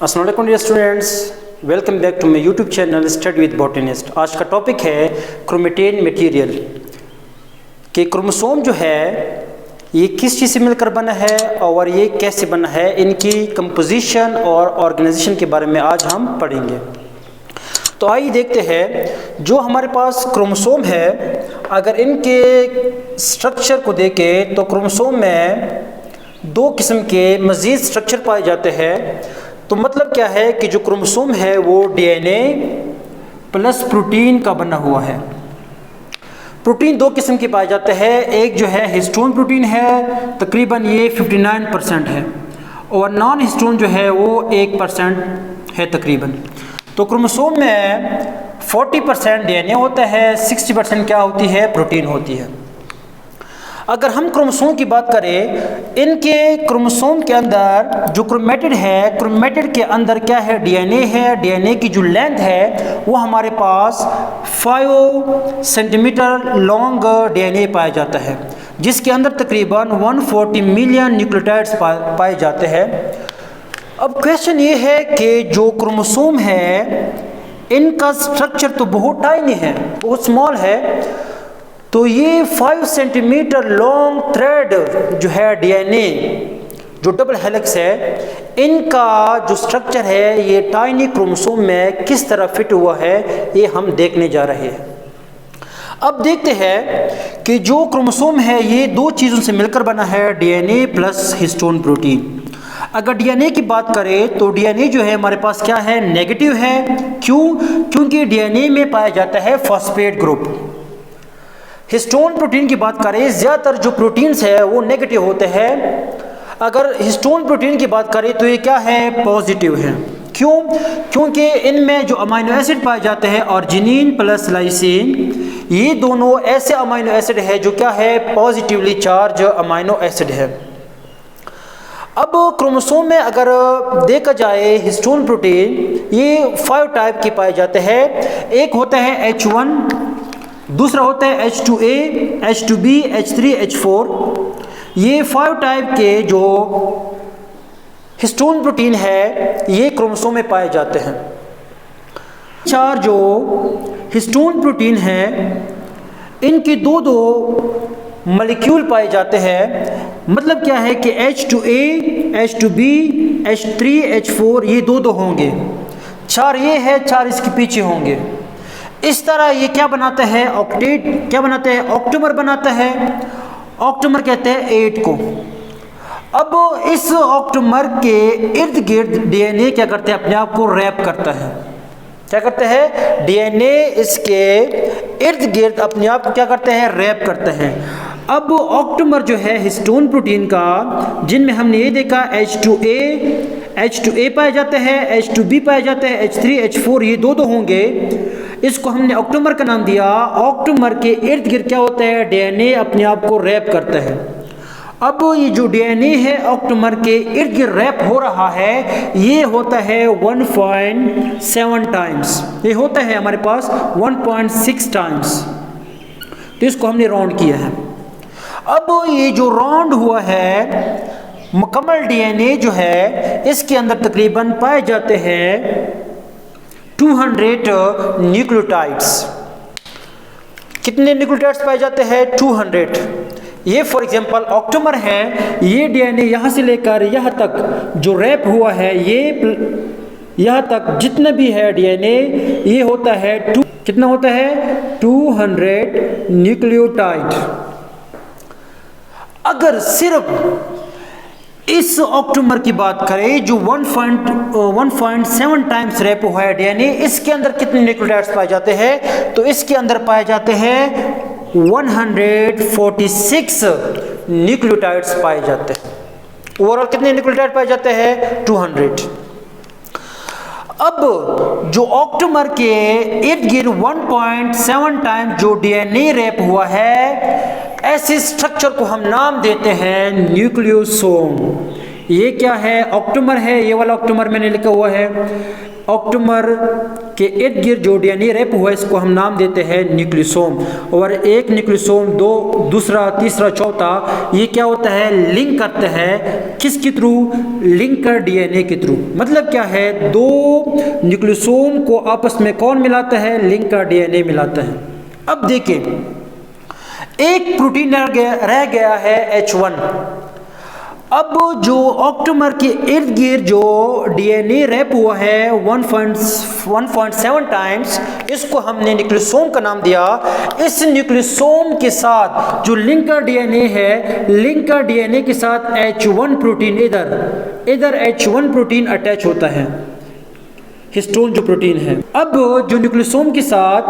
अस्सलाम वालेकुम dear students, welcome back to my YouTube channel study with botanist. आज का टॉपिक है क्रोमेटिन मटेरियल कि क्रोमोसोम जो है ये किस चीज़ से मिलकर बना है और ये कैसे बना है, इनकी कंपोजिशन और ऑर्गेनाइजेशन के बारे में आज हम पढ़ेंगे। तो आइए देखते हैं जो हमारे पास क्रोमोसोम है, अगर इनके स्ट्रक्चर को देखें तो क्रोमोसोम में दो किस्म के मज़ीद स्ट्रक्चर पाए जाते हैं। तो मतलब क्या है कि जो क्रोमोसोम है वो डीएनए प्लस प्रोटीन का बना हुआ है। प्रोटीन दो किस्म के पाए जाते हैं, एक जो है हिस्टोन प्रोटीन है, तकरीबन ये 59% है, और नॉन हिस्टोन जो है वो 1% है तकरीबन। तो क्रोमोसोम में 40% डीएनए होता है, 60% क्या होती है, प्रोटीन होती है। अगर हम क्रोमोसोम की बात करें, इनके क्रोमोसोम के अंदर जो क्रोमेटिड है, क्रोमेटिड के अंदर क्या है, डीएनए है। डीएनए की जो लेंथ है वो हमारे पास 5 सेंटीमीटर लॉन्ग डीएनए पाया जाता है, जिसके अंदर तकरीबन 140 मिलियन न्यूक्लियोटाइड्स पाए जाते हैं। अब क्वेश्चन ये है कि जो क्रोमोसोम है इनका स्ट्रक्चर तो बहुत टाइनी है, बहुत स्मॉल है। तो ये 5 सेंटीमीटर लॉन्ग थ्रेड जो है डीएनए, जो डबल हेलिक्स है, इनका जो स्ट्रक्चर है ये टाइनी क्रोमोसोम में किस तरह फिट हुआ है, ये हम देखने जा रहे हैं। अब देखते हैं कि जो क्रोमोसोम है ये दो चीज़ों से मिलकर बना है, डीएनए प्लस हिस्टोन प्रोटीन। अगर डीएनए की बात करें तो डीएनए जो है हमारे पास क्या है, नेगेटिव है। क्यों? क्योंकि डीएनए में पाया जाता है फॉस्फेट ग्रुप। हिस्टोन प्रोटीन की बात करें, ज़्यादातर जो प्रोटीन्स है वो नेगेटिव होते हैं। अगर हिस्टोन प्रोटीन की बात करें तो ये क्या है, पॉजिटिव है। क्यों? क्योंकि इनमें जो अमाइनो एसिड पाए जाते हैं, अर्जिनिन प्लस लाइसिन, ये दोनों ऐसे अमाइनो एसिड है जो क्या है, पॉजिटिवली चार्ज अमाइनो एसिड है। अब क्रोमोसोम में अगर देखा जाए हिस्टोन प्रोटीन, ये 5 टाइप के पाए जाते हैं। एक होता है H1, दूसरा होता है H2A, H2B, H3, H4। ये 5 टाइप के जो हिस्टोन प्रोटीन है ये क्रोमोसोम में पाए जाते हैं। 4 जो हिस्टोन प्रोटीन है इनके दो मॉलिक्यूल पाए जाते हैं। मतलब क्या है कि H2A, H2B, H3, H4 ये दो होंगे, 4 ये है, 4 इसके पीछे होंगे। इस तरह ये क्या बनाता है, ऑक्टेट क्या बनाता है, ऑक्टोमर बनाता है। ऑक्टोमर कहते हैं 8 को। अब इस ऑक्टोमर के इर्द गिर्द डीएनए क्या करते हैं, अपने आप को रैप करता है। क्या करते हैं, डीएनए इसके इर्द गिर्द अपने आप को क्या करते हैं, रैप करते हैं। अब ऑक्टोमर जो है हिस्टोन प्रोटीन का, जिनमें हमने ये देखा H2A पाए जाते हैं, H2B पाए जाते हैं, H3, H4 ये दो होंगे। इसको हमने ऑक्टोमर का नाम दिया। ऑक्टोमर के इर्द गिर्द क्या होता है, डीएनए अपने आप को रैप करता है। अब ये जो डीएनए है ऑक्टोमर के इर्द गिर्द रैप हो रहा है, ये होता है 1.7 टाइम्स, ये होता है हमारे पास 1.6 टाइम्स। तो इसको हमने राउंड किया है। अब ये जो राउंड हुआ है मुकम्मल डीएनए जो है, इसके अंदर तकरीबन पाए जाते हैं 200 न्यूक्लियोटाइड्स। कितने न्यूक्लियोटाइड्स पाए जाते हैं, 200। ये फॉर एग्जांपल ऑक्टोमर है, ये डीएनए यहाँ से लेकर यहाँ तक जो रैप हुआ है, ये यहाँ तक जितना भी है डीएनए, ये होता है कितना होता है, 200 न्यूक्लियोटाइड। अगर सिर्फ इस ऑक्टोमर की बात करें जो 1.7 टाइम्स रैप हुआ है डीएनए, इसके अंदर कितने न्यूक्लियोटाइड्स पाए जाते हैं, तो इसके अंदर पाए जाते हैं 146 न्यूक्लियोटाइड्स पाए जाते हैं। ओवरऑल कितने न्यूक्लियोटाइड पाए जाते हैं, 200। अब जो ऑक्टोमर के इर्द गिर्द 1.7 टाइम जो डीएनए रैप हुआ है, ऐसे स्ट्रक्चर को हम नाम देते हैं न्यूक्लियोसोम। ये क्या है, ऑक्टोमर है, ये वाला ऑक्टोमर मैंने लिखा हुआ है, ऑक्टोमर के इर्द गिर्द जो डीएनए रैप हुआ है इसको हम नाम देते हैं न्यूक्लियोसोम। और एक न्यूक्लियोसोम दो, दूसरा, तीसरा, चौथा, ये क्या होता है, लिंक करते हैं किसके थ्रू, लिंकर डीएनए के थ्रू। मतलब क्या है, दो न्यूक्लियोसोम को आपस में कौन मिलाता है, लिंकर डीएनए मिलाता है। अब देखिए एक प्रोटीन रह गया है H1। अब जो ऑक्टोमर के इर्द गिर्द जो डीएनए रैप हुआ है 1.7 टाइम्स, इसको हमने न्यूक्लियोसोम का नाम दिया। इस न्यूक्लियोसोम के साथ जो लिंकर डीएनए है, लिंकर डीएनए के साथ H1 प्रोटीन इधर H1 प्रोटीन अटैच होता है, हिस्टोन जो प्रोटीन है। अब जो न्यूक्लियोसोम के साथ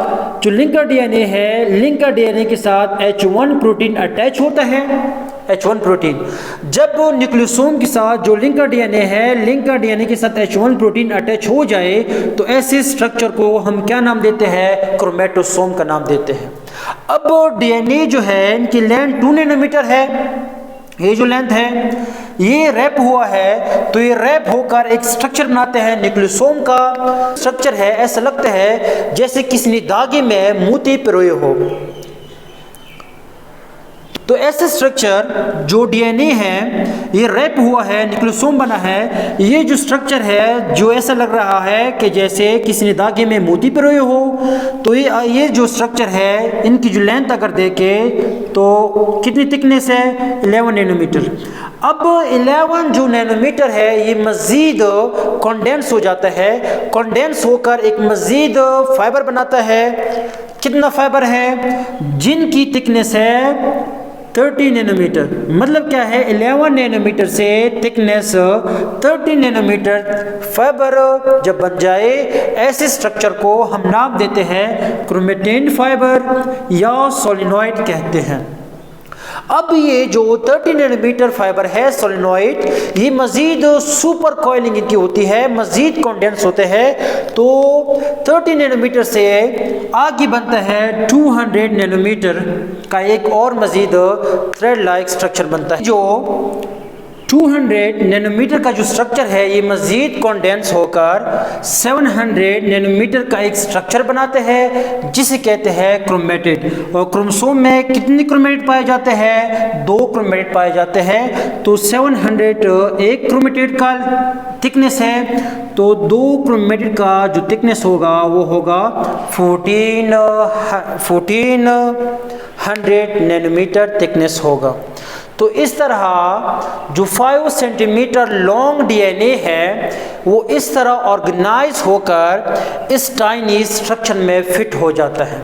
जो लिंकर डीएनए है, लिंकर डीएनए के साथ H1 प्रोटीन अटैच होता है, H1 प्रोटीन। जब न्यूक्लियोसोम के साथ जो लिंकर डीएनए है, लिंकर डीएनए के साथ H1 प्रोटीन अटैच हो जाए तो ऐसे स्ट्रक्चर को हम क्या नाम देते हैं, क्रोमेटोसोम का नाम देते हैं। अब डीएनए जो है इनकी लेंथ 2 नैनोमीटर है, ये जो लेंथ है ये रैप हुआ है, तो ये रैप होकर एक स्ट्रक्चर बनाते हैं। न्यूक्लियोसोम का स्ट्रक्चर है, ऐसा लगता है जैसे किसी ने धागे में मोती पिरोए हो। तो ऐसे स्ट्रक्चर जो डीएनए है ये रैप हुआ है, न्यूक्लियोसोम बना है। ये जो स्ट्रक्चर है जो ऐसा लग रहा है कि जैसे किसी ने धागे में मोती पिरोए हो, तो ये जो स्ट्रक्चर है इनकी जो लेंथ अगर देखें तो कितनी थिकनेस है, 11 नैनोमीटर। अब 11 जो नैनोमीटर है ये मज़ीद कंडेंस हो जाता है, कंडेंस होकर एक मज़ीद फाइबर बनाता है। कितना फाइबर है, जिनकी थिकनेस है 30 नैनोमीटर। मतलब क्या है, 11 नैनोमीटर से थिकनेस 30 नैनोमीटर फाइबर जब बन जाए, ऐसे स्ट्रक्चर को हम नाम देते हैं क्रोमेटिन फाइबर या सोलिनॉइड कहते हैं। अब ये जो 30 नैनोमीटर फाइबर है सोलिनॉइड, ये मज़ीद सुपर कॉइलिंग इनकी होती है, मज़ीद कंडेंस होते हैं। तो 30 नैनोमीटर से आगे बनता है 200 नैनोमीटर का एक और मज़ीद थ्रेड लाइक स्ट्रक्चर बनता है। जो 200 नैनोमीटर का जो स्ट्रक्चर है ये मज़ीद कंडेंस होकर 700 नैनोमीटर का एक स्ट्रक्चर बनाते हैं जिसे कहते हैं क्रोमेटिड। और क्रोमोसोम में कितने क्रोमेटिड पाए जाते हैं, 2 क्रोमेटिड पाए जाते हैं। तो 700 एक क्रोमेटिड का थिकनेस है, तो 2 क्रोमेटिड का जो थिकनेस होगा वो होगा 1400 नैनोमीटर थिकनेस होगा। तो इस तरह जो 5 सेंटीमीटर लॉन्ग डीएनए है वो इस तरह ऑर्गेनाइज होकर इस टाइनी स्ट्रक्चर में फिट हो जाता है।